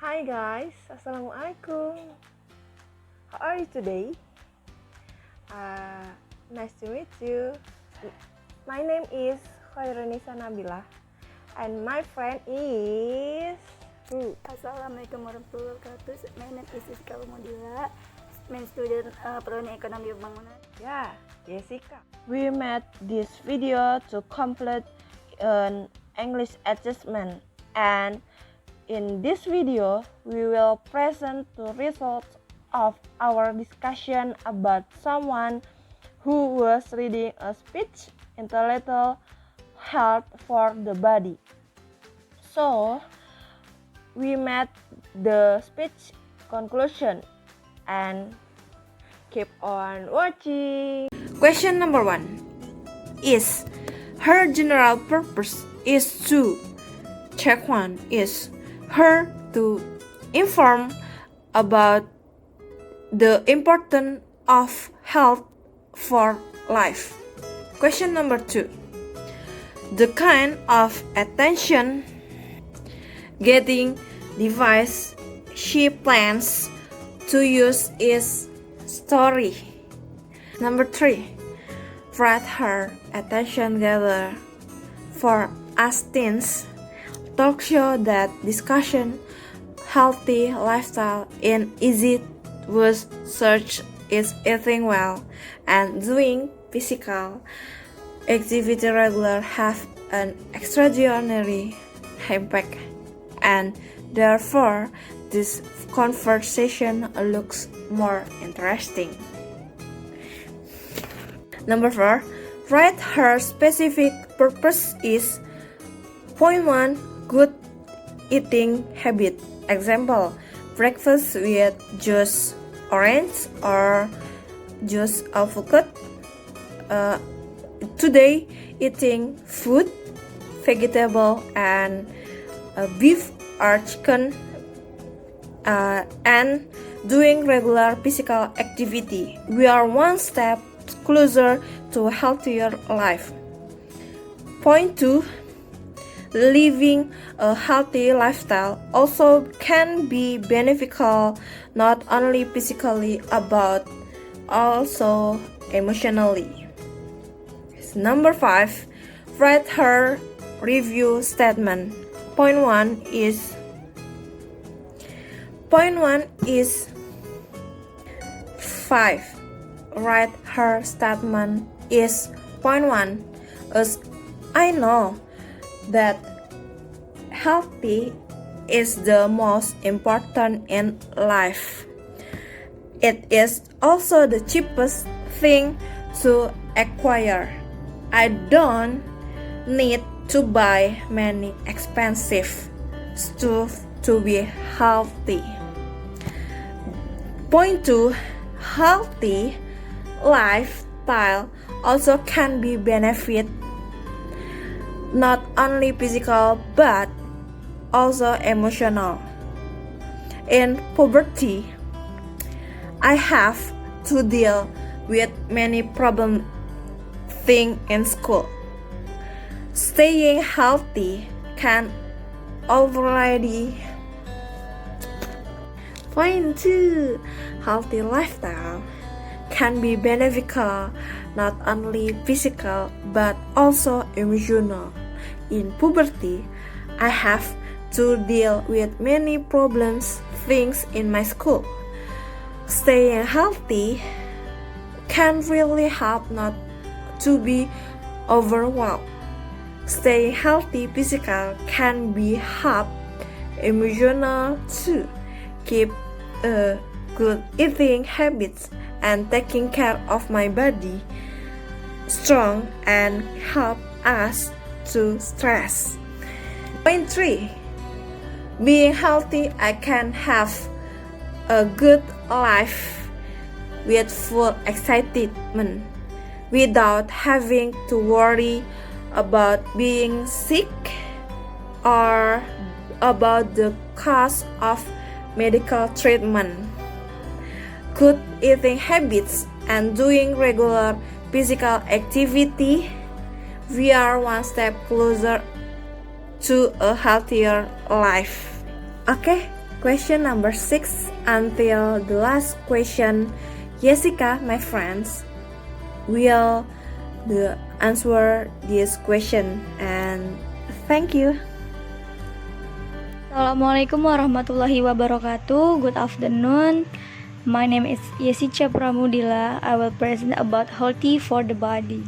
Hi guys, Assalamualaikum. How are you today? Nice to meet you. My name is Khairunisa Nabila and my friend is Assalamualaikum warahmatullahi wabarakatuh. My name is Jessica Umudila, main student Prodi Ekonomi Pembangunan. Yeah, Jessica. We made this video to complete an English assessment, and in this video we will present the results of our discussion about someone who was reading a speech entitled Health for the Body. So we made the speech conclusion and keep on watching. Question number 1 is her general purpose is to check 1 is her to inform about the importance of health for life. Question number 2, the kind of attention getting device she plans to use is story. Number 3, write her attention gather for us teens. Talk show that discussion healthy lifestyle in easy was search is eating well and doing physical activity regular have an extraordinary impact, and therefore this conversation looks more interesting. Number 4, write her specific purpose is point 1, good eating habit. Example, breakfast with juice orange or juice avocado. Today, eating food, vegetable and beef or chicken, and doing regular physical activity. We are one step closer to a healthier life. Point 2, living a healthy lifestyle also can be beneficial not only physically but also emotionally. Number 5, write her review statement. Point 1 is five. Write her statement is point 1 as I know that healthy is the most important in life. It is also the cheapest thing to acquire. I don't need to buy many expensive stuff to be healthy. Point 2, healthy lifestyle also can be benefit not only physical but also emotional. In puberty, I have to deal with many problem things in school. Staying healthy can already. Point 2, healthy lifestyle can be beneficial not only physical but also emotional. In puberty, I have to deal with many problems things in my school. Staying healthy can really help not to be overwhelmed. Staying healthy physical can be help emotional too. Keep a good eating habits and taking care of my body strong and help us to stress. Point 3, being healthy I can have a good life with full excitement without having to worry about being sick or about the cost of medical treatment. Good eating habits and doing regular physical activity, we are one step closer to a healthier life. Oke, question number 6 until the last question. Jessica, my friends, will answer this question, and thank you. Assalamualaikum warahmatullahi wabarakatuh. Good afternoon. My name is Yesica Pramudila. I will present about healthy for the body.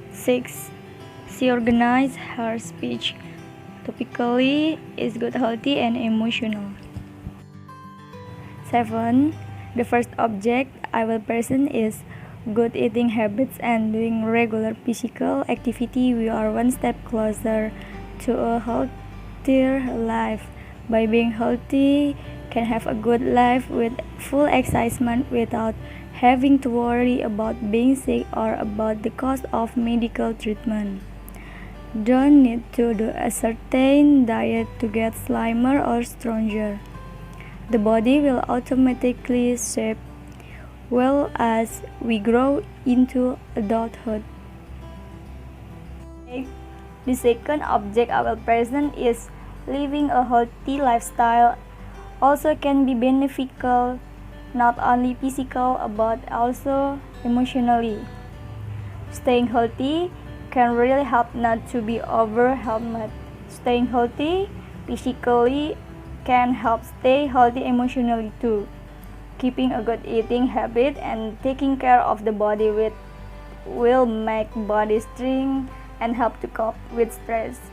6. She organized her speech. Topically is good, healthy, and emotional. 7. The first object I will present is good eating habits and doing regular physical activity. We are one step closer to a healthier life. By being healthy, can have a good life with full excitement without having to worry about being sick or about the cost of medical treatment. Don't need to do a certain diet to get slimmer or stronger. The body will automatically shape well as we grow into adulthood. The second object I will present is living a healthy lifestyle also can be beneficial, not only physical but also emotionally. Staying healthy can really help not to be overwhelmed. Staying healthy physically can help stay healthy emotionally too. Keeping a good eating habit and taking care of the body will make body strong and help to cope with stress.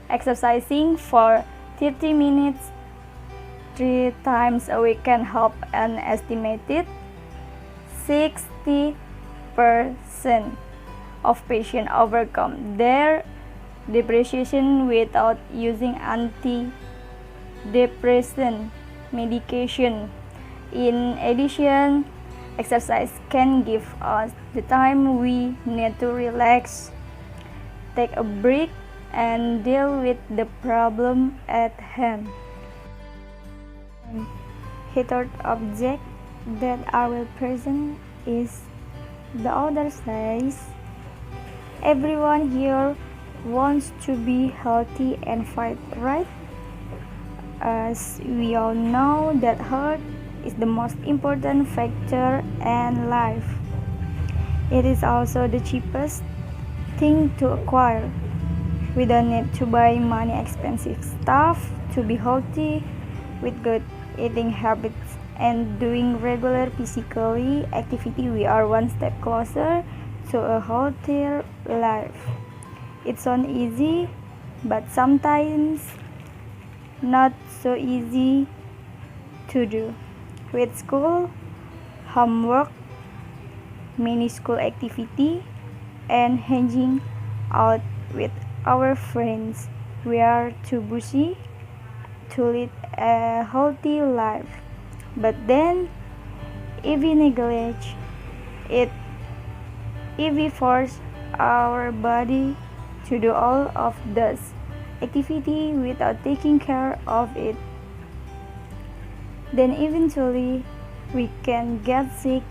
Exercising for 30 minutes 3 times a week can help an estimated 60% of patients overcome their depression without using antidepressant medication. In addition, exercise can give us the time we need to relax, take a break, and deal with the problem at hand. The third object that I will present is the other says. Everyone here wants to be healthy and fit, right? As we all know that health is the most important factor in life. It is also the cheapest thing to acquire. We don't need to buy money expensive stuff to be healthy. With good eating habits and doing regular physical activity, we are one step closer to a healthier life. It sounds easy, but sometimes not so easy to do. With school, homework, many school activity, and hanging out with our friends, we are too busy to lead a healthy life. But then, if we neglect it, if we force our body to do all of this activity without taking care of it, then eventually we can get sick,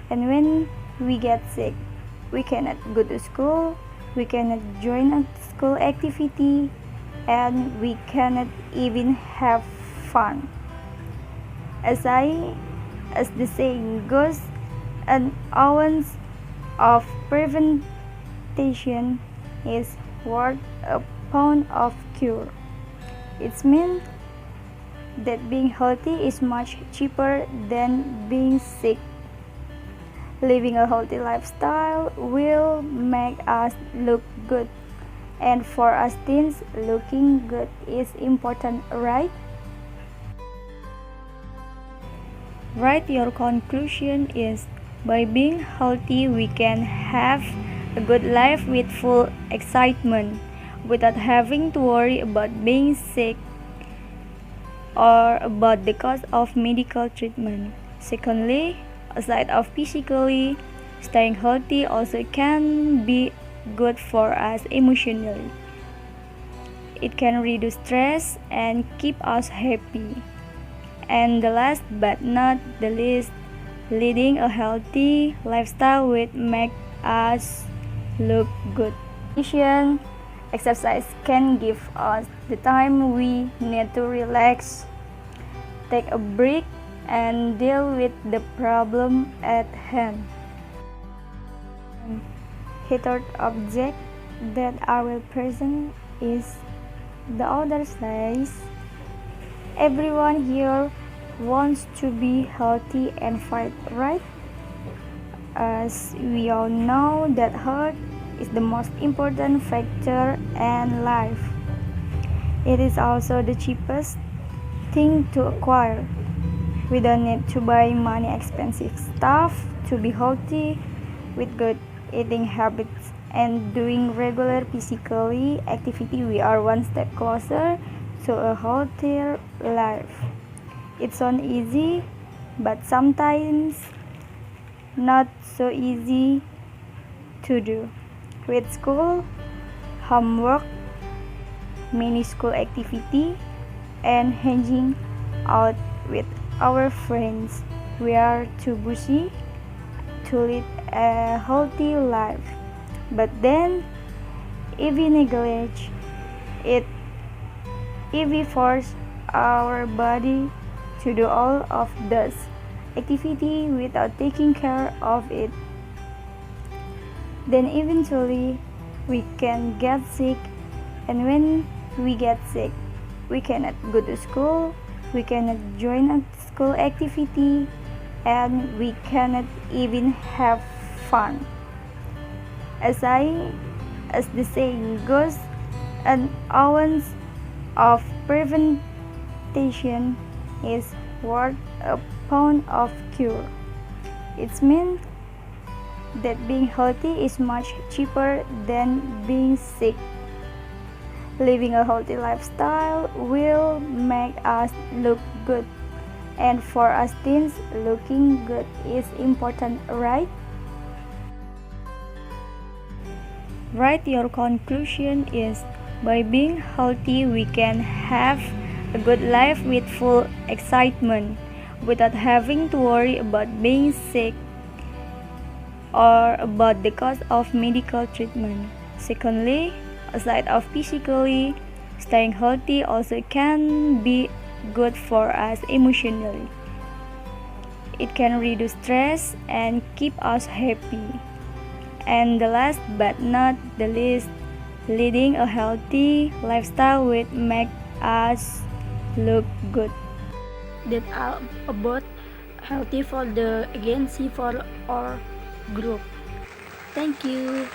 and when we get sick, we cannot go to school, we cannot join a school activity, and we cannot even have fun. As the saying goes, an ounce of prevention is worth a pound of cure. It means that being healthy is much cheaper than being sick. Living a healthy lifestyle will make us look good, and for us teens, looking good is important, right? Write your conclusion is, by being healthy we can have a good life with full excitement without having to worry about being sick or about the cost of medical treatment. Secondly, aside of physically, staying healthy also can be good for us emotionally. It can reduce stress and keep us happy. And the last but not the least, leading a healthy lifestyle will make us look good. In addition, Exercise can give us the time we need to relax, take a break, and deal with the problem at hand. The third object that I will present is the other says, everyone here wants to be healthy and fit, right? As we all know that health is the most important factor in life. It is also the cheapest thing to acquire. We don't need to buy money expensive stuff to be healthy. With good eating habits and doing regular physical activity, we are one step closer to a healthier life. It sounds easy, but sometimes not so easy to do. With school, homework, many school activity, and hanging out with our friends, we are too busy to lead a healthy life. But then, if we neglect it, if we force our body to do all of this activity without taking care of it, then eventually we can get sick, and when we get sick, we cannot go to school, we cannot join a school activity, and we cannot even have fun. As the saying goes, an ounce of prevention is worth a pound of cure. It means that being healthy is much cheaper than being sick. Living a healthy lifestyle will make us look good, and for us teens, looking good is important, right? Write your conclusion is, by being healthy we can have a good life with full excitement without having to worry about being sick or about the cost of medical treatment. Secondly, aside of physically, staying healthy also can be good for us emotionally. It can reduce stress and keep us happy. And the last but not the least, leading a healthy lifestyle will make us look good. That are about healthy for the agency for our group. Thank you.